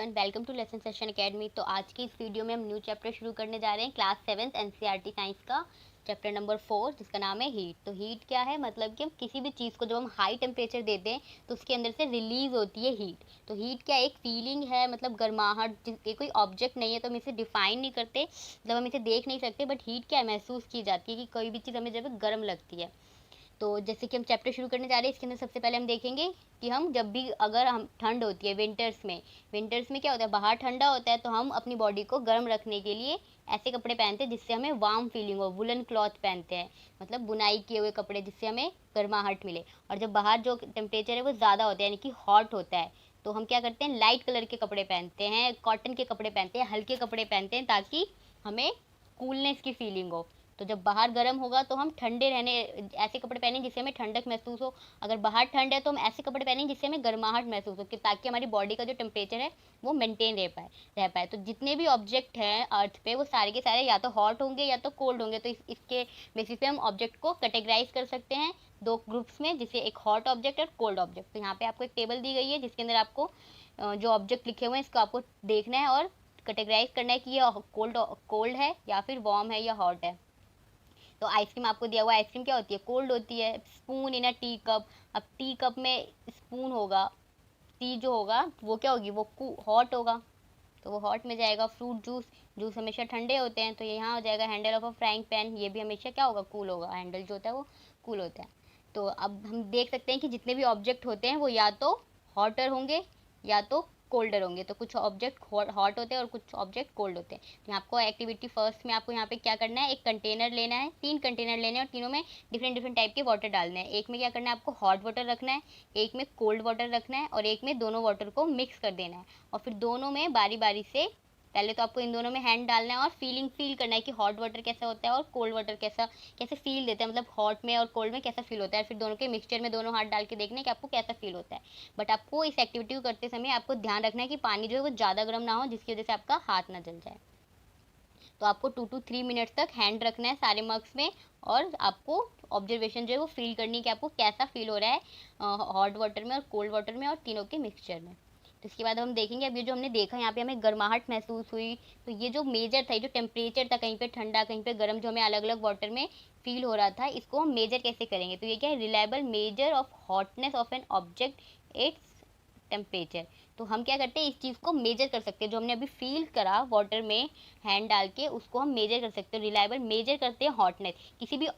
Everyone, welcome to Lesson Session Academy. तो आज की इस वीडियो में हम न्यू चैप्टर शुरू करने जा रहे हैं क्लास 7 एनसीईआरटी साइंस का चैप्टर नंबर 4, जिसका नाम है हीट। तो हीट क्या है, मतलब कि हम किसी भी चीज़ को जब हम हाई टेम्परेचर देते हैं तो उसके अंदर से रिलीज होती है हीट। तो हीट क्या एक फीलिंग है, मतलब गर्माहट। ये कोई ऑब्जेक्ट नहीं है तो हम इसे डिफाइन नहीं करते, मतलब हम इसे देख नहीं सकते, बट हीट क्या है महसूस की जाती है कि कोई भी चीज़ हमें जब गर्म लगती है। तो जैसे कि हम चैप्टर शुरू करने जा रहे हैं, इसके अंदर सबसे पहले हम देखेंगे कि हम जब भी अगर हम ठंड होती है विंटर्स में क्या होता है, बाहर ठंडा होता है तो हम अपनी बॉडी को गर्म रखने के लिए ऐसे कपड़े पहनते हैं जिससे हमें वार्म फीलिंग हो। वुलन क्लॉथ पहनते हैं, मतलब बुनाई किए हुए कपड़े, जिससे हमें गर्माहट मिले। और जब बाहर जो टेम्परेचर है वो ज़्यादा होता है, यानी कि हॉट होता है, तो हम क्या करते हैं, लाइट कलर के कपड़े पहनते हैं, कॉटन के कपड़े पहनते हैं, हल्के कपड़े पहनते हैं, ताकि हमें कूलनेस की फीलिंग हो। तो जब बाहर गर्म होगा तो हम ठंडे रहने ऐसे कपड़े पहने जिससे हमें ठंडक महसूस हो। अगर बाहर ठंड है तो हम ऐसे कपड़े पहने जिससे हमें गर्माहट महसूस हो, कि ताकि हमारी बॉडी का जो टेम्परेचर है वो मेंटेन रह पाए। तो जितने भी ऑब्जेक्ट हैं अर्थ पे वो सारे के सारे या तो हॉट होंगे या तो कोल्ड होंगे। तो इसके बेसिस पे हम ऑब्जेक्ट को कैटेगराइज कर सकते हैं दो ग्रुप्स में, जिसे एक हॉट ऑब्जेक्ट और कोल्ड ऑब्जेक्ट। तो यहाँ पे आपको एक टेबल दी गई है जिसके अंदर आपको जो ऑब्जेक्ट लिखे हुए हैं इसको आपको देखना है और कैटेगराइज करना है कि ये कोल्ड है या फिर वार्म है या हॉट है। तो आइसक्रीम आपको दिया हुआ है, आइसक्रीम क्या होती है, कोल्ड होती है। Spoon in a tea cup, अब टी कप में स्पून होगा, टी जो होगा वो क्या होगी, वो हॉट होगा, तो वो हॉट में जाएगा। फ्रूट जूस, जूस हमेशा ठंडे होते हैं, तो ये यहाँ हो जाएगा। Handle of a frying pan, ये भी हमेशा क्या होगा, कूल होगा। हैंडल जो होता है वो कूल होता है। तो अब हम देख सकते हैं कि जितने भी ऑब्जेक्ट होते हैं वो या तो हॉटर होंगे या तो कोल्डर होंगे। तो कुछ ऑब्जेक्ट हॉट होते हैं और कुछ ऑब्जेक्ट कोल्ड होते हैं। तो यहाँ आपको एक्टिविटी फर्स्ट में आपको यहाँ पे क्या करना है, एक कंटेनर लेना है, 3 कंटेनर लेने हैं और तीनों में डिफरेंट डिफरेंट टाइप के वाटर डालने हैं। एक में क्या करना है, आपको हॉट वाटर रखना है, एक में कोल्ड वाटर रखना है और एक में दोनों वाटर को मिक्स कर देना है। और फिर दोनों में बारी बारी से, पहले तो आपको इन दोनों में हैंड डालना है और फील करना है कि हॉट वाटर कैसा होता है और कोल्ड वाटर कैसे फील देता है, मतलब हॉट में और कोल्ड में कैसा फील होता है। फिर दोनों के मिक्सचर में दोनों हाथ डाल के देखना है कि आपको कैसा फील होता है। बट आपको इस एक्टिविटी को करते समय आपको ध्यान रखना है कि पानी जो है वो ज़्यादा गर्म ना हो, जिसकी वजह से आपका हाथ ना जल जाए। तो आपको 2 to 3 मिनट्स तक हैंड रखना है सारे मग्स में, और आपको ऑब्जर्वेशन जो है वो फील करनी है कि आपको कैसा फील हो रहा है हॉट वाटर में और कोल्ड वाटर में और तीनों के मिक्सचर में। तो इसके बाद हम देखेंगे, अब ये जो हमने देखा यहाँ पे हमें गर्माहट महसूस हुई, तो ये जो मेजर था, ये जो टेम्परेचर था, कहीं पे ठंडा कहीं पे गर्म, जो हमें अलग अलग वाटर में फील हो रहा था, इसको हम मेजर कैसे करेंगे। तो ये क्या है, reliable measure of hotness of an object its temperature. तो हम क्या करते हैं, इस चीज़ को मेजर कर सकते हैं, जो हमने अभी फील करा वाटर में हैंड डाल के, उसको हम मेजर कर सकते हैं। रिलायबल मेजर करते हैं हॉटनेस, किसी भी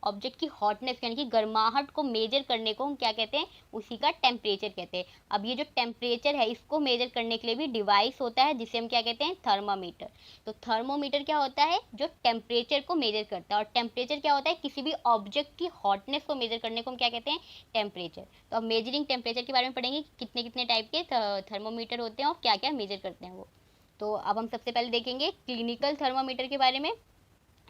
ऑब्जेक्ट की हॉटनेस यानी कि गर्माहट को मेजर करने को हम क्या कहते हैं, उसी का टेम्परेचर कहते हैं। अब ये जो टेम्परेचर है इसको मेजर करने के लिए भी डिवाइस होता है जिसे हम क्या कहते हैं, थर्मामीटर। तो थर्मोमीटर क्या होता है, जो टेम्परेचर को मेजर करता है, और टेम्परेचर क्या होता है, किसी भी ऑब्जेक्ट की हॉटनेस को मेजर करने को हम क्या कहते हैं, टेम्परेचर। तो अब मेजरिंग टेम्परेचर के बारे में पढ़ेंगे कि कितने कितने टाइप के थर्मोमीटर होते हैं और क्या क्या मेजर करते हैं वो। तो अब हम सबसे पहले देखेंगे क्लिनिकल थर्मामीटर के बारे में।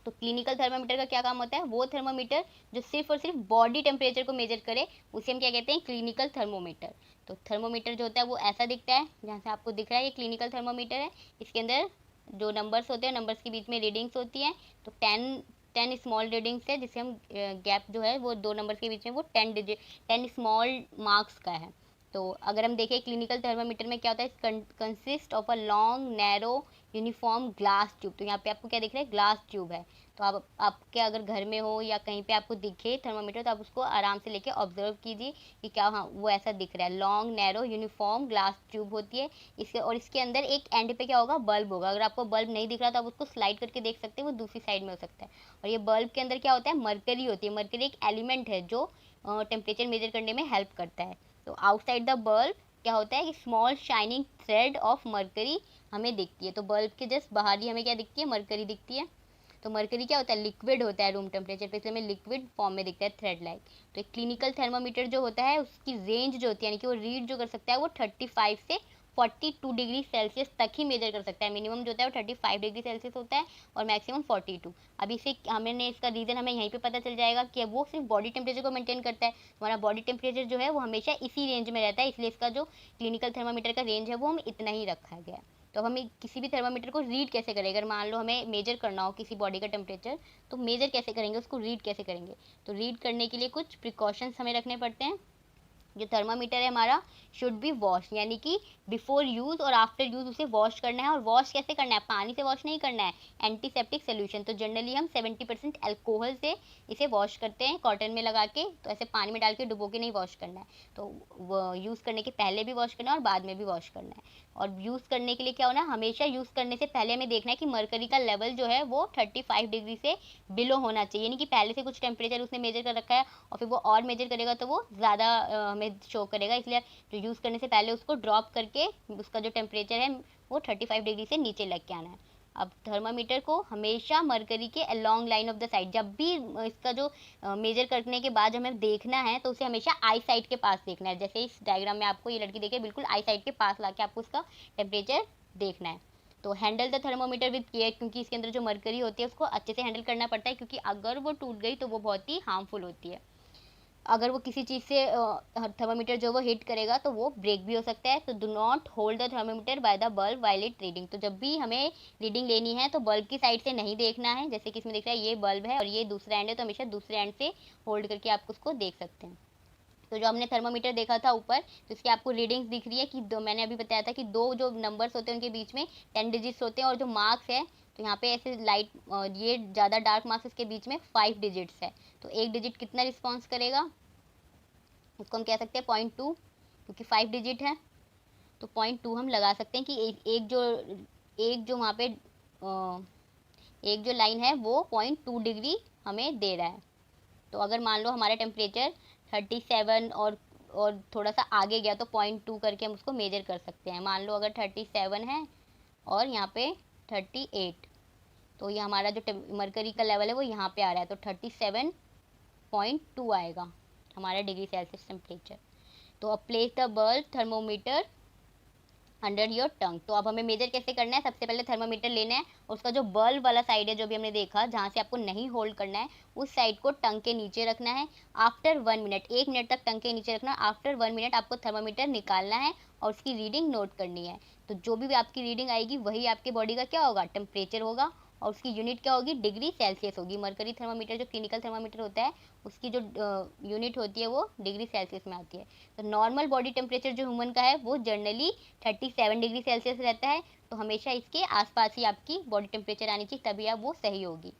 तो क्लिनिकल थर्मामीटर का क्या काम होता है, वो थर्मामीटर जो सिर्फ और सिर्फ बॉडी टेम्परेचर को मेजर करे उसे हम क्या कहते हैं, क्लिनिकल थर्मोमीटर। तो थर्मोमीटर जो होता है वो ऐसा दिखता है, जहाँ से आपको दिख रहा है ये क्लिनिकल थर्मोमीटर है। इसके अंदर जो नंबर्स होते हैं, नंबर्स के बीच में रीडिंग्स होती हैं। तो 10 स्मॉल रीडिंग्स है, जिससे हम गैप जो है वो दो नंबर्स के बीच में वो 10 स्मॉल मार्क्स का है। तो अगर हम देखें क्लिनिकल थर्मामीटर में क्या होता है, consist of a long narrow uniform glass tube. तो यहाँ पे आपको क्या दिख रहा है, ग्लास ट्यूब है। तो आप आपके अगर घर में हो या कहीं पे आपको दिखे थर्मामीटर, तो आप उसको आराम से लेके ऑब्जर्व कीजिए कि क्या, हाँ वो ऐसा दिख रहा है। Long narrow uniform glass tube होती है इसके, और इसके अंदर एक एंड पे क्या होगा, बल्ब होगा। अगर आपको बल्ब नहीं दिख रहा तो आप उसको स्लाइड करके देख सकते हैं, वो दूसरी साइड में हो सकता है। और ये बल्ब के अंदर क्या होता है, मरकरी होती है। मरकरी एक एलिमेंट है जो टेम्परेचर मेजर करने में हेल्प करता है। तो आउटसाइड द बल्ब क्या होता है कि small shining thread of mercury हमें दिखती है। तो बल्ब के जस्ट बाहर ही हमें क्या दिखती है, मरकरी दिखती है। तो मरकरी क्या होता है, लिक्विड होता है रूम टेम्परेचर पे, इसलिए हमें लिक्विड फॉर्म में दिखता है, थ्रेड लाइक। तो एक क्लिनिकल थर्मामीटर जो होता है उसकी रेंज जो होती है, यानी कि वो रीड जो कर सकता है वो 35 से 42 डिग्री सेल्सियस तक ही मेजर कर सकता है। मिनिमम जो होता है वो 35 डिग्री सेल्सियस होता है और मैक्सिमम 42। अब इसे हमने इसका रीज़न हमें यहीं पे पता चल जाएगा कि वो सिर्फ बॉडी टेम्परेचर को मेंटेन करता है। हमारा बॉडी टेम्परेचर जो है वो हमेशा इसी रेंज में रहता है, इसलिए इसका जो क्लिनिकल थर्मामीटर का रेंज है वो हम इतना ही रखा गया है। तो हमें किसी भी थर्मामीटर को रीड कैसे करें, अगर मान लो हमें मेजर करना हो किसी बॉडी का टेम्परेचर, तो मेजर कैसे करेंगे, उसको रीड कैसे करेंगे। तो रीड करने के लिए कुछ प्रिकॉशंस हमें रखने पड़ते हैं। जो थर्मामीटर है हमारा शुड बी वॉश, यानी कि बिफोर यूज़ और आफ्टर यूज़ उसे वॉश करना है। और वॉश कैसे करना है, पानी से वॉश नहीं करना है, एंटीसेप्टिक सोल्यूशन। तो जनरली हम 70% अल्कोहल से इसे वॉश करते हैं कॉटन में लगा के, तो ऐसे पानी में डाल के डुबो के नहीं वॉश करना है। तो यूज़ करने के पहले भी वॉश करना है और बाद में भी वॉश करना है। और यूज़ करने के लिए क्या होना है, हमेशा यूज़ करने से पहले हमें देखना है कि मरकरी का लेवल जो है वो 35 डिग्री से बिलो होना चाहिए, यानी कि पहले से कुछ टेम्परेचर उसने मेजर कर रखा है और फिर वो और मेजर करेगा तो वो ज़्यादा हमें शो करेगा। इसलिए जो यूज़ करने से पहले उसको ड्रॉप करके उसका जो टेम्परेचर है वो 35 डिग्री से नीचे लेके आना है। अब थर्मामीटर को हमेशा मरकरी के along line of the side, जब भी इसका जो मेजर करने के बाद हमें देखना है तो उसे हमेशा आई साइड के पास देखना है। जैसे इस डायग्राम में आपको ये लड़की देखे, बिल्कुल आई साइड के पास लाके आपको उसका टेम्परेचर देखना है। तो handle the thermometer with care, क्योंकि इसके अंदर जो मरकरी होती है उसको अच्छे से हैंडल करना पड़ता है, क्योंकि अगर वो टूट गई तो वो बहुत ही हार्मफुल होती है। अगर वो किसी चीज़ से थर्मामीटर जो वो हिट करेगा तो वो ब्रेक भी हो सकता है। तो do not hold the thermometer by the bulb while it reading. तो जब भी हमें रीडिंग लेनी है तो बल्ब की साइड से नहीं देखना है। जैसे कि इसमें दिख रहा है ये बल्ब है और ये दूसरा एंड है, तो हमेशा दूसरे एंड से होल्ड करके आप उसको देख सकते हैं। तो जो हमने थर्मामीटर देखा था ऊपर, तो इसकी आपको रीडिंग्स दिख रही है कि दो, मैंने अभी बताया था कि दो जो नंबर्स होते हैं उनके बीच में 10 डिजिट्स होते हैं, और जो मार्क्स है तो यहाँ पे ऐसे लाइट ये ज़्यादा डार्क मार्क्स इसके बीच में 5 डिजिट्स है। तो एक डिजिट कितना रिस्पॉन्स करेगा, उसको हम कह सकते हैं 0.2, क्योंकि 5 डिजिट है तो 0.2 हम लगा सकते हैं कि एक जो वहाँ पे एक जो लाइन है वो 0.2 डिग्री हमें दे रहा है। तो अगर मान लो हमारा टेम्परेचर 37 और थोड़ा सा आगे गया तो 0.2 करके हम उसको मेजर कर सकते हैं। मान लो अगर 37 है और यहाँ पे 38, तो ये हमारा जो मरकरी का लेवल है वो यहाँ पे आ रहा है, तो 37.2 आएगा हमारा डिग्री सेल्सियस टेम्परेचर। तो अब place the bulb thermometer under your tongue. तो अब हमें मेजर कैसे करना है, सबसे पहले थर्मामीटर लेना है, उसका जो बल्ब वाला साइड है जो भी हमने देखा जहाँ से आपको नहीं होल्ड करना है, उस साइड को टंग के नीचे रखना है। आफ्टर 1 मिनट, 1 मिनट तक टंग के नीचे रखना। आफ्टर 1 मिनट आपको थर्मामीटर निकालना है और उसकी रीडिंग नोट करनी है। तो जो भी आपकी रीडिंग आएगी वही आपके बॉडी का क्या होगा, टेम्परेचर होगा, और उसकी यूनिट क्या होगी, डिग्री सेल्सियस होगी। मरकरी थर्मामीटर जो क्लिनिकल थर्मामीटर होता है उसकी जो यूनिट होती है वो डिग्री सेल्सियस में आती है। तो नॉर्मल बॉडी टेम्परेचर जो ह्यूमन का है वो जनरली 37 डिग्री सेल्सियस रहता है। तो हमेशा इसके आसपास ही आपकी बॉडी टेम्परेचर आनी चाहिए, तभी आप वो सही होगी।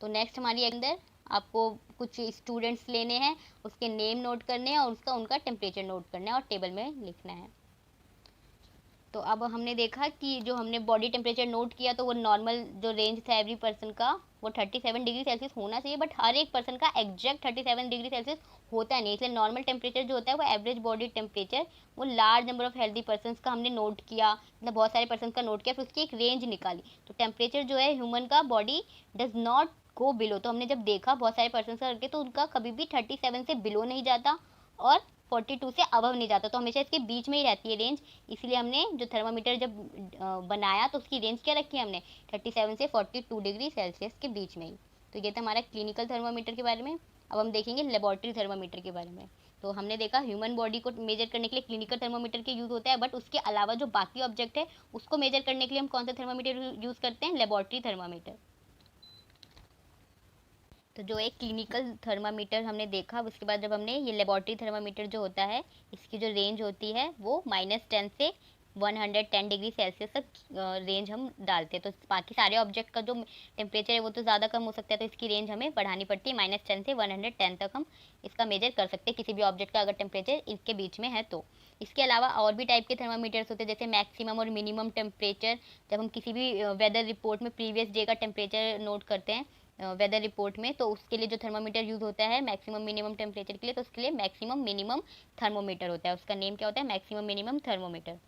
तो नेक्स्ट हमारी अंदर आपको कुछ स्टूडेंट्स लेने हैं, उसके नेम नोट करने हैं और उनका टेम्परेचर नोट करना है और टेबल में लिखना है। तो अब हमने देखा कि जो हमने बॉडी टेम्परेचर नोट किया तो वो नॉर्मल जो रेंज था एवरी पर्सन का वो 37 डिग्री सेल्सियस होना चाहिए, बट हर एक पर्सन का एग्जैक्ट 37 डिग्री सेल्सियस होता नहीं। इसलिए नॉर्मल टेम्परेचर जो होता है वो एवरेज बॉडी टेम्परेचर, वो large number of healthy person का हमने नोट किया, मतलब बहुत सारे पर्सन का नोट किया, फिर उसकी एक रेंज निकाली। तो टेम्परेचर जो है ह्यूमन का body does not go below. तो हमने जब देखा बहुत सारे पर्सन का करके तो उनका कभी भी 37 से बिलो नहीं जाता और 42 से अबव नहीं जाता, तो हमेशा इसके बीच में ही रहती है रेंज। इसलिए हमने जो थर्मामीटर जब बनाया तो उसकी रेंज क्या रखी है हमने, 37 से 42 डिग्री सेल्सियस के बीच में ही। तो ये था हमारा क्लिनिकल थर्मामीटर के बारे में। अब हम देखेंगे लेबोरेटरी थर्मामीटर के बारे में। तो हमने देखा ह्यूमन बॉडी को मेजर करने के लिए क्लिनिकल थर्मामीटर के यूज़ होता है, बट उसके अलावा जो बाकी ऑब्जेक्ट है उसको मेजर करने के लिए हम कौन सा थर्मामीटर यूज़ करते हैं, लेबोरेटरी थर्मामीटर। तो जो एक क्लिनिकल थर्मामीटर हमने देखा, उसके बाद जब हमने ये लेबोरेटरी थर्मामीटर जो होता है इसकी जो रेंज होती है वो -10 से 110 डिग्री सेल्सियस तक रेंज हम डालते हैं। तो बाकी सारे ऑब्जेक्ट का जो टेम्परेचर है वो तो ज़्यादा कम हो सकता है, तो इसकी रेंज हमें बढ़ानी पड़ती है। -10 से 110 तक हम इसका मेजर कर सकते हैं किसी भी ऑब्जेक्ट का अगर टेम्परेचर इसके बीच में है तो। इसके अलावा और भी टाइप के थर्मामीटर्स होते हैं, जैसे मैक्सिमम और मिनिमम टेम्परेचर। जब हम किसी भी वेदर रिपोर्ट में प्रीवियस डे का टेम्परेचर नोट करते हैं वेदर रिपोर्ट में, तो उसके लिए जो थर्मामीटर यूज़ होता है मैक्सिमम मिनिमम टेम्परेचर के लिए, तो उसके लिए मैक्सिमम मिनिमम थर्मोमीटर होता है, उसका नेम क्या होता है, मैक्सिमम मिनिमम थर्मोमीटर।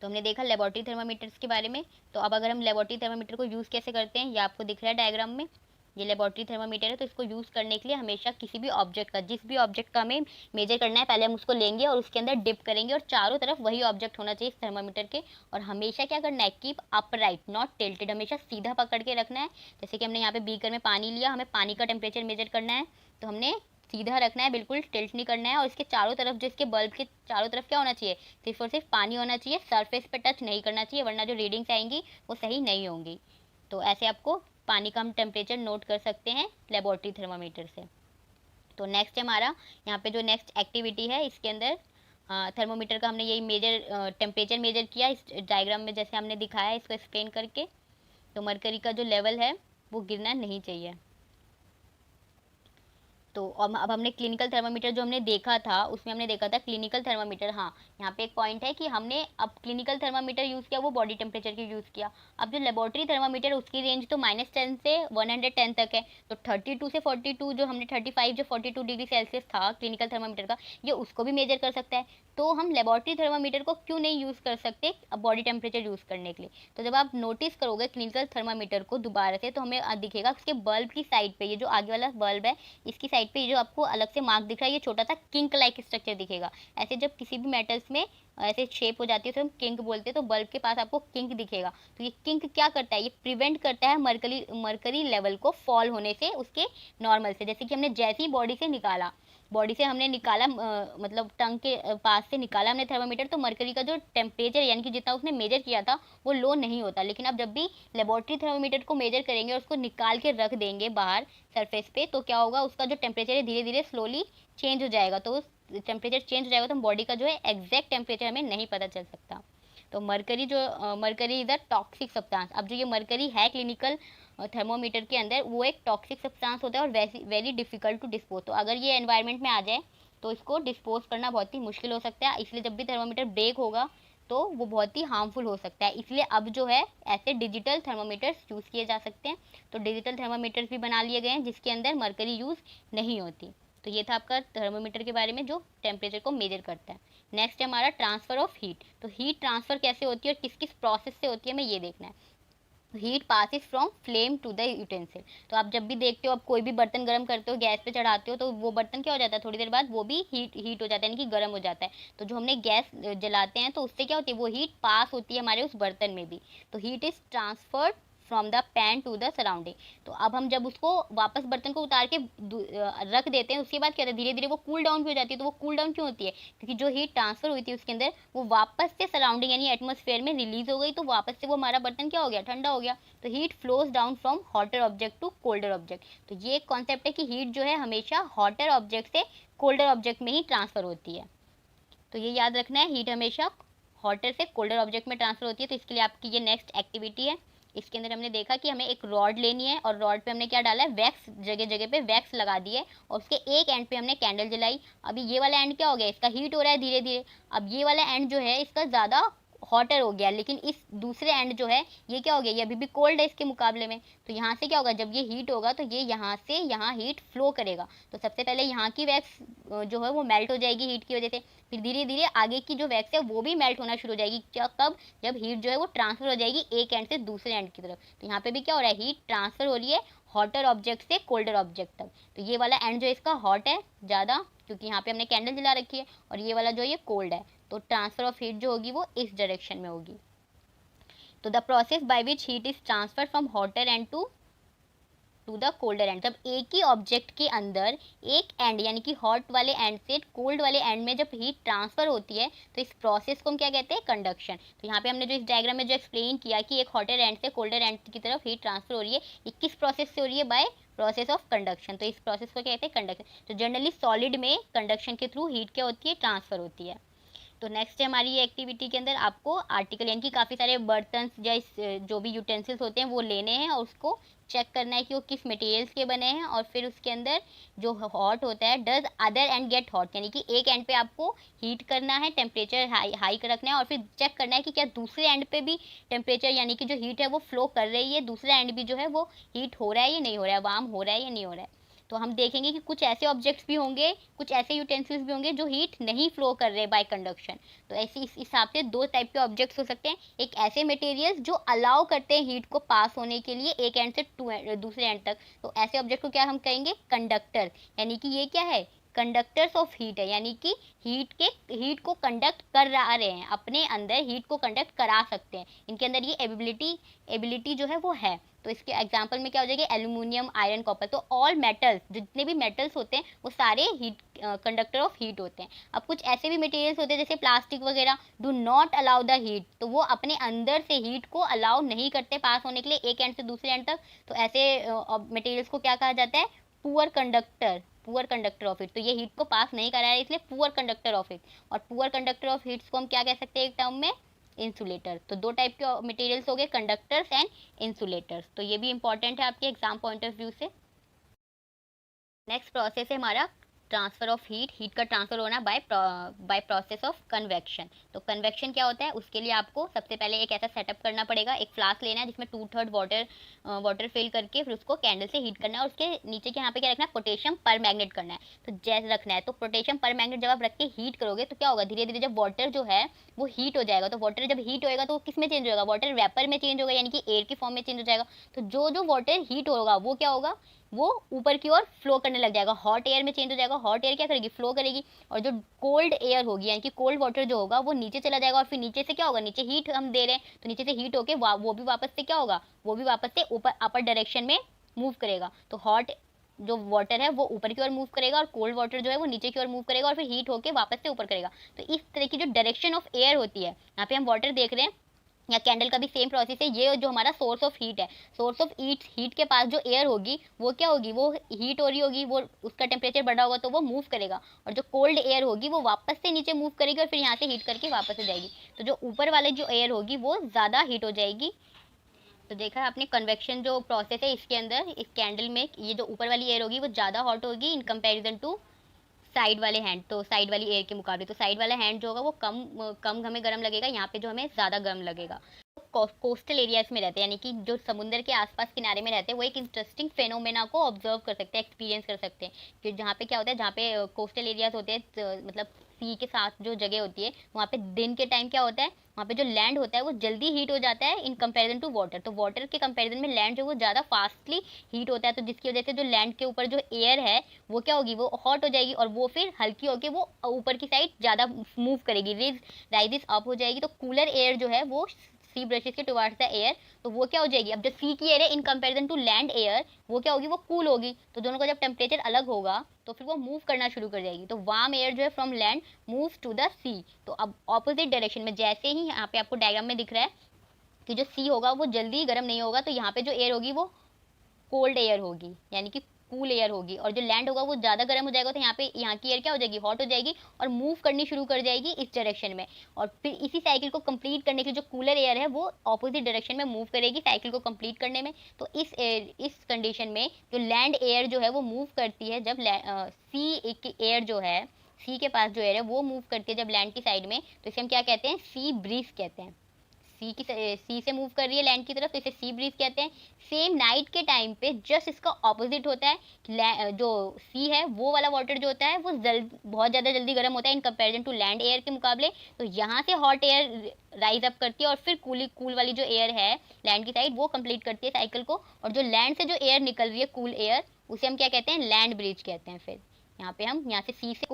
तो हमने देखा लेबोरेटरी थर्मामीटर्स के बारे में। तो अब अगर हम लेबोरेटरी थर्मामीटर को यूज़ कैसे करते हैं, ये आपको दिख रहा है डायग्राम में, ये लेबोरेटरी थर्मामीटर है। तो इसको यूज़ करने के लिए हमेशा किसी भी ऑब्जेक्ट का, जिस भी ऑब्जेक्ट का हमें मेजर करना है, पहले हम उसको लेंगे और उसके अंदर डिप करेंगे और चारों तरफ वही ऑब्जेक्ट होना चाहिए इस थर्मामीटर के। और हमेशा क्या करना है, कीप अपराइट नॉट टिल्टेड, हमेशा सीधा पकड़ के रखना है। जैसे कि हमने यहाँ पे बीकर में पानी लिया, हमें पानी का टेम्परेचर मेजर करना है, तो हमने सीधा रखना है, बिल्कुल टिल्ट नहीं करना है। और इसके चारों तरफ, जो इसके बल्ब के चारों तरफ क्या होना चाहिए, सिर्फ और सिर्फ पानी होना चाहिए, सरफेस पे टच नहीं करना चाहिए, वरना जो रीडिंग्स आएंगी वो सही नहीं होंगी। तो ऐसे आपको पानी का हम टेम्परेचर नोट कर सकते हैं लेबोरेटरी थर्मामीटर से। तो नेक्स्ट है हमारा यहाँ पे जो नेक्स्ट एक्टिविटी है, इसके अंदर थर्मोमीटर का हमने यही मेजर टेम्परेचर मेजर किया इस डायग्राम में जैसे हमने दिखाया है, इसको एक्सप्लेन करके। तो मरकरी का जो लेवल है वो गिरना नहीं चाहिए। तो अब हमने क्लिनिकल थर्मामीटर जो हमने देखा था उसमें हमने देखा था क्लिनिकल थर्मामीटर, हाँ यहाँ पे एक पॉइंट है कि हमने अब क्लिनिकल थर्मामीटर यूज़ किया वो बॉडी टेम्परेचर की यूज़ किया। अब जो लेबोरेटरी थर्मामीटर उसकी रेंज तो -10 से 110 तक है। तो 32 से 42 जो हमने 35 जो 42 डिग्री सेल्सियस था क्लिनिकल थर्मामीटर का, ये उसको भी मेजर कर सकता है। तो हम लेबोरेटरी थर्मामीटर को क्यों नहीं यूज़ कर सकते बॉडी टेम्परेचर यूज़ करने के लिए? तो जब आप नोटिस करोगे क्लिनिकल थर्मामीटर को दोबारा से, तो हमें दिखेगा उसके बल्ब की साइड पे, ये जो आगे वाला बल्ब है इसकी साइड पे ये जो आपको अलग से मार्क दिख रहा है, ये छोटा सा किंक लाइक स्ट्रक्चर दिखेगा। ऐसे जब किसी भी मेटल्स में ऐसे शेप हो जाती है तो हम किंक बोलते हैं। तो बल्ब के पास आपको किंक दिखेगा। तो ये किंक क्या करता है? ये प्रिवेंट करता है मरकरी लेवल को फॉल होने से उसके नॉर्मल से। जैसे कि हमने जैसे ही बॉडी से हमने निकाला मतलब टंग के पास से निकाला हमने थर्मामीटर, तो मरकरी का जो टेम्परेचर यानी कि जितना उसने मेजर किया था वो लो नहीं होता। लेकिन अब जब भी लेबोरेटरी थर्मामीटर को मेजर करेंगे और उसको निकाल के रख देंगे बाहर सरफेस पे, तो क्या होगा, उसका जो टेम्परेचर है धीरे धीरे स्लोली चेंज हो जाएगा। तो टेम्परेचर चेंज हो जाएगा तो बॉडी का जो है एग्जैक्ट टेम्परेचर हमें नहीं पता चल सकता। तो mercury is a toxic substance. अब जो ये मरकरी है क्लिनिकल थर्मोमीटर के अंदर, वो एक टॉक्सिक सब्सटेंस होता है और वेरी डिफिकल्ट टू डिस्पोज। तो अगर ये एनवायरनमेंट में आ जाए तो इसको डिस्पोज करना बहुत ही मुश्किल हो सकता है। इसलिए जब भी थर्मोमीटर ब्रेक होगा तो वो बहुत ही हार्मफुल हो सकता है। इसलिए अब जो है ऐसे डिजिटल थर्मोमीटर्स यूज़ किए जा सकते हैं। तो डिजिटल थर्मोमीटर्स भी बना लिए गए हैं जिसके अंदर मरकरी यूज़ नहीं होती। तो ये था आपका थर्मोमीटर के बारे में जो टेम्परेचर को मेजर करता है। नेक्स्ट है हमारा ट्रांसफ़र ऑफ हीट। तो हीट ट्रांसफ़र कैसे होती है और किस किस प्रोसेस से होती है हमें ये देखना है। Heat passes from flame to the utensil. तो आप जब भी देखते हो, आप कोई भी बर्तन गर्म करते हो, गैस पे चढ़ाते हो, तो वो बर्तन क्या हो जाता है, थोड़ी देर बाद वो भी हीट हो जाता है, यानी कि गर्म हो जाता है। तो जो हमने गैस जलाते हैं तो उससे क्या होती है, वो हीट पास होती है हमारे उस बर्तन में भी। तो heat is transferred from the pan to the surrounding. तो अब हम जब उसको वापस बर्तन को उतार के रख देते हैं, उसके बाद क्या होता है, धीरे धीरे वो कूल डाउन भी हो जाती है। तो वो कूल डाउन क्यों होती है? क्योंकि जो हीट ट्रांसफर हुई थी उसके अंदर वो वापस से सराउंडिंग यानी एटमोसफेयर में रिलीज हो गई, तो वापस से वो हमारा बर्तन क्या हो गया, ठंडा हो गया। तो heat flows down from hotter object to colder object. तो ये कॉन्सेप्ट है कि हीट जो है हमेशा हॉटर ऑब्जेक्ट से कोल्डर ऑब्जेक्ट में ही ट्रांसफर होती है। तो ये याद रखना है, हीट हमेशा हॉटर से कोल्डर ऑब्जेक्ट में ट्रांसफर होती है। तो इसके लिए आपकी ये नेक्स्ट एक्टिविटी है। इसके अंदर हमने देखा कि हमें एक रॉड लेनी है और रॉड पे हमने क्या डाला है, वैक्स, जगह जगह पे वैक्स लगा दी है और उसके एक एंड पे हमने कैंडल जलाई। अभी ये वाला एंड क्या हो गया, इसका हीट हो रहा है धीरे धीरे। अब ये वाला एंड जो है इसका ज़्यादा हॉटर हो गया, लेकिन इस दूसरे एंड जो है ये क्या हो गया, ये अभी भी कोल्ड है इसके मुकाबले में। तो यहाँ से क्या होगा, जब ये हीट होगा तो ये यहाँ से यहाँ हीट फ्लो करेगा। तो सबसे पहले यहाँ की वैक्स जो है वो मेल्ट हो जाएगी हीट की वजह से। फिर धीरे धीरे आगे की जो वैक्स है वो भी मेल्ट होना शुरू हो जाएगी। क्या, कब, जब हीट जो है वो ट्रांसफर हो जाएगी एक एंड से दूसरे एंड की तरफ। तो यहाँ पे भी क्या हो रहा है, हीट ट्रांसफर हो रही है हॉटर ऑब्जेक्ट से कोल्डर ऑब्जेक्ट तक। तो ये वाला एंड जो है इसका हॉट है ज़्यादा, क्योंकि यहाँ पे हमने कैंडल जला रखी है, और ये वाला जो है ये कोल्ड है। तो ट्रांसफर ऑफ हीट जो होगी वो इस डायरेक्शन में होगी। तो the process by which heat is transfer from hotter end to the colder end. जब एक ही ऑब्जेक्ट के अंदर एक एंड यानी कि हॉट वाले एंड से कोल्ड वाले एंड में जब हीट ट्रांसफर होती है तो इस प्रोसेस को हम क्या कहते हैं, कंडक्शन। तो यहाँ पे हमने जो इस डायग्राम में जो एक्सप्लेन किया कि एक हॉटर एंड से कोल्डर एंड की तरफ हीट ट्रांसफर हो रही है, ये किस प्रोसेस से हो रही है, बाय प्रोसेस ऑफ कंडक्शन। तो इस प्रोसेस को क्या कहते हैं, कंडक्शन। तो जनरली सॉलिड में कंडक्शन के थ्रू हीट क्या होती है, ट्रांसफर होती है। तो नेक्स्ट है हमारी ये एक्टिविटी के अंदर आपको आर्टिकल यानी कि काफ़ी सारे बर्तन या जो भी यूटेंसिल्स होते हैं वो लेने हैं और उसको चेक करना है कि वो किस मटेरियल्स के बने हैं। और फिर उसके अंदर जो हॉट होता है, does other and get hot, यानी कि एक एंड पे आपको हीट करना है, टेम्परेचर हाई रखना है, और फिर चेक करना है कि क्या दूसरे एंड पे भी टेम्परेचर यानी कि जो हीट है वो फ्लो कर रही है, दूसरा एंड भी जो है वो हीट हो रहा है या नहीं हो रहा है, वार्म हो रहा है या नहीं हो रहा है। तो हम देखेंगे कि कुछ ऐसे ऑब्जेक्ट्स भी होंगे, कुछ ऐसे यूटेंसिल्स भी होंगे जो हीट नहीं फ्लो कर रहे बाय कंडक्शन। तो ऐसे इस हिसाब से दो टाइप के ऑब्जेक्ट्स हो सकते हैं। एक ऐसे मटेरियल्स जो अलाउ करते हैं हीट को पास होने के लिए एक एंड से दूसरे एंड तक। तो ऐसे ऑब्जेक्ट को क्या हम कहेंगे, कंडक्टर। यानी कि ये क्या है, कंडक्टर्स ऑफ हीट है, यानी कि हीट को कंडक्ट कर रहे हैं, अपने अंदर हीट को कंडक्ट करा सकते हैं, इनके अंदर ये एबिलिटी जो है वो है। तो इसके एग्जांपल में क्या हो जाएगा, एल्यूमिनियम, आयरन, कॉपर। तो ऑल मेटल्स, जितने भी मेटल्स होते हैं वो सारे हीट कंडक्टर ऑफ हीट होते हैं। अब कुछ ऐसे भी मटेरियल्स होते हैं जैसे प्लास्टिक वगैरह, do not allow the heat, तो वो अपने अंदर से हीट को अलाउ नहीं करते पास होने के लिए एक एंड से दूसरे एंड तक। तो ऐसे मटेरियल्स को क्या कहा जाता है, poor poor conductor of heat, तो ये हीट को पास नहीं करा है इसलिए पुअर कंडक्टर ऑफ हीट। और पुअर कंडक्टर ऑफ हीट्स को हम क्या कह सकते हैं एक टर्म में? इंसुलेटर। तो दो टाइप के मटेरियल्स हो गए, कंडक्टर्स एंड इंसुलेटर्स। तो ये भी इंपॉर्टेंट है आपके एग्जाम पॉइंट ऑफ व्यू से। नेक्स्ट प्रोसेस है हमारा ट्रांसफर ऑफ हीट। हीट का ट्रांसफर होना बाय प्रोसेस ऑफ कन्वेक्शन। तो कन्वेक्शन क्या होता है, उसके लिए आपको सबसे पहले एक ऐसा सेटअप करना पड़ेगा, एक फ्लास्क लेना है जिसमें 2/3 वाटर फिल करके फिर उसको कैंडल से हीट करना है, और उसके नीचे के यहाँ पे क्या रखना है, पोटेशियम पर मैग्नेट करना है। तो जैसे रखना है, तो पोटेशियम पर मैग्नेट जब आप रख के हीट करोगे तो क्या होगा, धीरे धीरे जब वाटर जो है वो हीट हो जाएगा, तो वाटर जब हीट होएगा तो किस में चेंज होगा, वाटर वेपर में चेंज होगा, यानी कि एयर की फॉर्म में चेंज हो जाएगा। तो जो वाटर हीट होगा वो क्या होगा, वो ऊपर की ओर फ्लो करने लग जाएगा, हॉट एयर में चेंज हो जाएगा। हॉट एयर क्या करेगी, फ्लो करेगी, और जो कोल्ड एयर होगी यानी कि कोल्ड वाटर जो होगा वो नीचे चला जाएगा, और फिर नीचे से क्या होगा, नीचे हीट हम दे रहे हैं तो नीचे से हीट होके वो भी वापस से क्या होगा, वो भी वापस से ऊपर अपर डायरेक्शन में मूव करेगा। तो हॉट जो वाटर है वो ऊपर की ओर मूव करेगा, और कोल्ड वाटर जो है वो नीचे की ओर मूव करेगा, और फिर हीट होके वापस से ऊपर करेगा। तो इस तरह की जो डायरेक्शन ऑफ एयर होती है, यहाँ पे हम वाटर देख रहे हैं या कैंडल का भी सेम प्रोसेस है। ये जो हमारा सोर्स ऑफ हीट है, सोर्स ऑफ हीट के पास जो एयर होगी वो क्या होगी, वो हीट हो रही होगी, वो उसका टेम्परेचर बढ़ा होगा तो वो मूव करेगा, और जो कोल्ड एयर होगी वो वापस से नीचे मूव करेगी, और फिर यहाँ से हीट करके वापस हो जाएगी। तो जो ऊपर वाले जो एयर होगी वो ज़्यादा हीट हो जाएगी। तो देखा है आपने कन्वेक्शन जो प्रोसेस है, इसके अंदर इस कैंडल में ये जो ऊपर वाली एयर होगी वो ज़्यादा हॉट होगी इन कंपेरिजन टू साइड वाले हैंड, तो साइड वाली एयर के मुकाबले। तो साइड वाला हैंड जो होगा वो कम हमें गर्म लगेगा, यहाँ पे जो हमें ज़्यादा गर्म लगेगा। कोस्टल एरियाज में रहते हैं, यानी कि जो समुद्र के आसपास किनारे में रहते हैं, वो एक इंटरेस्टिंग फेनोमेना को ऑब्जर्व कर सकते हैं, एक्सपीरियंस कर सकते हैं। कि जहाँ पे क्या होता है, जहाँ पे कोस्टल एरियाज होते हैं, मतलब सी के साथ जो जगह होती है, वहाँ पे दिन के टाइम क्या होता है, वहाँ पे जो लैंड होता है वो जल्दी हीट हो जाता है इन कंपैरिजन टू वाटर। तो वाटर के कंपैरिजन में लैंड जो वो ज़्यादा फास्टली हीट होता है, तो जिसकी वजह से जो लैंड के ऊपर जो एयर है वो क्या होगी, वो हॉट हो जाएगी, और वो फिर हल्की होकर वो ऊपर की साइड ज़्यादा मूव करेगी, राइजिस अप हो जाएगी। तो कूलर एयर जो है वो सी ब्रशेस के टुवर्ड्स द एयर, तो वो क्या हो जाएगी, अब जो सी की एयर है in comparison to land air वो क्या होगी, वो कूल होगी। तो दोनों का जब टेम्परेचर अलग होगा तो फिर वो मूव करना शुरू कर जाएगी। तो वार्म एयर जो है from land move to the sea. तो अब ऑपोजिट डायरेक्शन में, जैसे ही यहाँ पे आपको डायग्राम में दिख रहा है कि जो सी होगा वो जल्दी गर्म नहीं होगा, तो यहाँ पे जो एयर होगी वो कोल्ड एयर होगी, यानी कि कूल एयर होगी, और जो लैंड होगा वो ज़्यादा गर्म हो जाएगा, तो यहाँ पे यहाँ की एयर क्या हो जाएगी, हॉट हो जाएगी, और मूव करनी शुरू कर जाएगी इस डायरेक्शन में। और फिर इसी साइकिल को कंप्लीट करने के लिए जो कूलर एयर है वो ऑपोजिट डायरेक्शन में मूव करेगी साइकिल को कंप्लीट करने में। तो इस कंडीशन में जो लैंड एयर जो है वो मूव करती है, जब सी की एयर जो है, सी के पास जो एयर है वो मूव करती है जब लैंड की साइड में, तो इसे हम क्या कहते हैं, सी ब्रीज कहते हैं। सी से मूव कर रही है लैंड की तरफ, तो इसे सी ब्रीज कहते हैं। सेम नाइट के टाइम पे जस्ट इसका ऑपोजिट होता है, जो सी है वो वाला वाटर जो होता है वो बहुत ज़्यादा जल्दी गर्म होता है in comparison to land air के मुकाबले। तो यहाँ से हॉट एयर राइज अप करती है, और फिर कूल वाली जो एयर है लैंड की साइड वो कंप्लीट करती है साइकिल को, और जो लैंड से जो एयर निकल रही है कूल एयर, उसे हम क्या कहते हैं, लैंड ब्रिज कहते हैं। फिर यहाँ पे हम यहाँ से सी से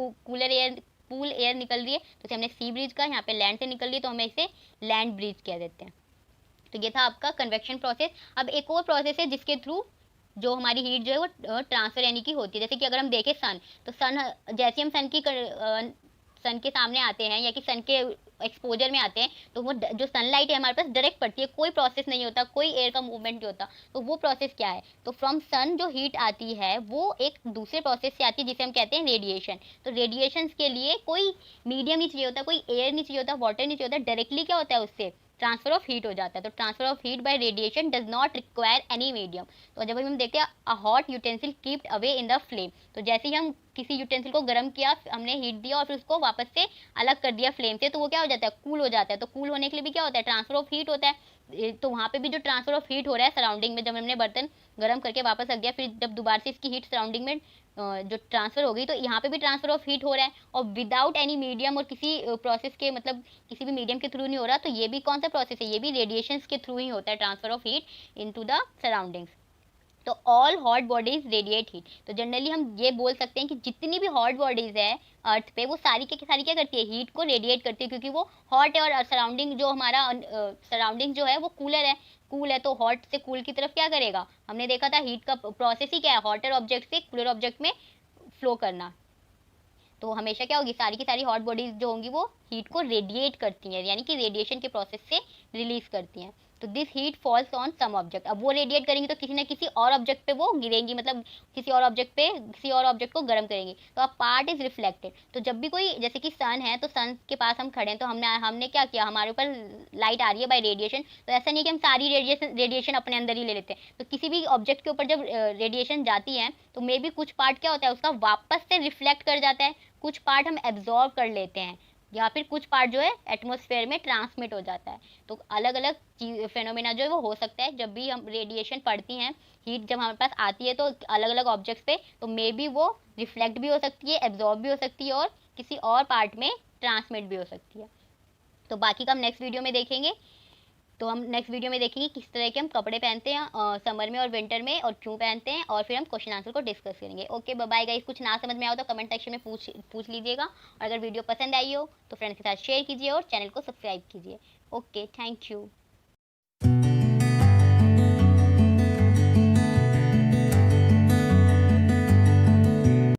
कूल एयर निकल रही है तो इसे हमने सी ब्रिज का, यहाँ पे लैंड से निकल रही है तो हमें इसे लैंड ब्रिज कह देते हैं। तो ये था आपका कन्वेक्शन प्रोसेस। अब एक और प्रोसेस है जिसके थ्रू जो हमारी हीट जो है वो ट्रांसफर यानी कि होती है। जैसे कि अगर हम देखें सन, तो जैसे हम सन के सामने आते हैं या कि सन के एक्सपोजर में आते हैं, तो वो जो सनलाइट है हमारे पास डायरेक्ट पड़ती है, कोई प्रोसेस नहीं होता, कोई एयर का मूवमेंट नहीं होता। तो वो प्रोसेस क्या है, तो फ्रॉम सन जो हीट आती है वो एक दूसरे प्रोसेस से आती है जिसे हम कहते हैं रेडिएशन। तो रेडिएशन के लिए कोई मीडियम नहीं चाहिए होता, कोई एयर नहीं चाहिए होता, वाटर नहीं चाहिए होता, डायरेक्टली क्या होता है उससे ट्रांसफर ऑफ हीट हो जाता है। तो transfer of heat bye radiation does not require any medium. तो जब हम देखते हैं a hot utensil keeped away in the flame, तो जैसे ही हम किसी यूटेंसिल को गर्म किया, हमने हीट दिया और फिर उसको वापस से अलग कर दिया फ्लेम से, तो वो क्या हो जाता है, कूल हो जाता है। तो कूल होने के लिए भी क्या होता है, ट्रांसफर ऑफ हीट होता है। तो वहाँ पे भी जो ट्रांसफर ऑफ हीट हो रहा है सराउंडिंग में, जब हमने बर्तन गर्म करके वापस रख दिया, फिर जब दोबारा से इसकी हीट सराउंडिंग में जो ट्रांसफर हो गई, तो यहाँ पे भी ट्रांसफर ऑफ हीट हो रहा है, और विदाउट एनी मीडियम, और किसी प्रोसेस के मतलब किसी भी मीडियम के थ्रू नहीं हो रहा। तो ये भी कौन सा प्रोसेस है, ये भी रेडिएशन के थ्रू ही होता है, transfer of heat into the surroundings. तो all hot bodies radiate heat. तो जनरली हम ये बोल सकते हैं कि जितनी भी हॉट बॉडीज है अर्थ पे, वो सारी के सारी क्या करती है, हीट को रेडिएट करती है, क्योंकि वो हॉट है, और सराउंडिंग जो हमारा सराउंडिंग जो है वो कूलर है, कूल है, तो हॉट से कूल की तरफ क्या करेगा, हमने देखा था हीट का प्रोसेस ही क्या है, हॉटर ऑब्जेक्ट से कूलर ऑब्जेक्ट में फ्लो करना। तो हमेशा क्या होगी, सारी की सारी हॉट बॉडीज जो होंगी वो हीट को रेडिएट करती हैं, यानी कि रेडिएशन के प्रोसेस से रिलीज करती हैं। तो this heat falls on some object, अब वो रेडिएट करेंगी तो किसी ना किसी और ऑब्जेक्ट पे वो गिरेंगी, मतलब किसी और ऑब्जेक्ट पे किसी और ऑब्जेक्ट को गर्म करेंगी, तो अब पार्ट इज रिफ्लेक्टेड। तो जब भी कोई, जैसे कि सन है तो सन के पास हम खड़े हैं तो हमने हमने क्या किया, हमारे ऊपर लाइट आ रही है बाय रेडिएशन, तो ऐसा नहीं है कि हम सारी रेडिएशन अपने अंदर ही ले लेते हैं, तो किसी भी ऑब्जेक्ट के ऊपर जब रेडिएशन जाती है तो मे बी कुछ पार्ट क्या होता है उसका वापस से रिफ्लेक्ट कर जाता है, कुछ पार्ट हम एब्जॉर्ब कर लेते हैं, या फिर कुछ पार्ट जो है एटमॉस्फेयर में ट्रांसमिट हो जाता है। तो अलग अलग फेनोमेना जो है वो हो सकता है जब भी हम रेडिएशन पड़ती हैं, हीट जब हमारे पास आती है तो अलग अलग ऑब्जेक्ट्स पे, तो मे बी वो रिफ्लेक्ट भी हो सकती है, एब्जॉर्ब भी हो सकती है, और किसी और पार्ट में ट्रांसमिट भी हो सकती है। तो बाकी का हम नेक्स्ट वीडियो में देखेंगे। तो हम नेक्स्ट वीडियो में देखेंगे किस तरह के हम कपड़े पहनते हैं समर में और विंटर में, और क्यों पहनते हैं, और फिर हम क्वेश्चन आंसर को डिस्कस करेंगे। ओके बाय बाय गाइस, कुछ ना समझ में आओ तो कमेंट सेक्शन में पूछ लीजिएगा, और अगर वीडियो पसंद आई हो तो फ्रेंड्स के साथ शेयर कीजिए और चैनल को सब्सक्राइब कीजिए। Okay, thank you.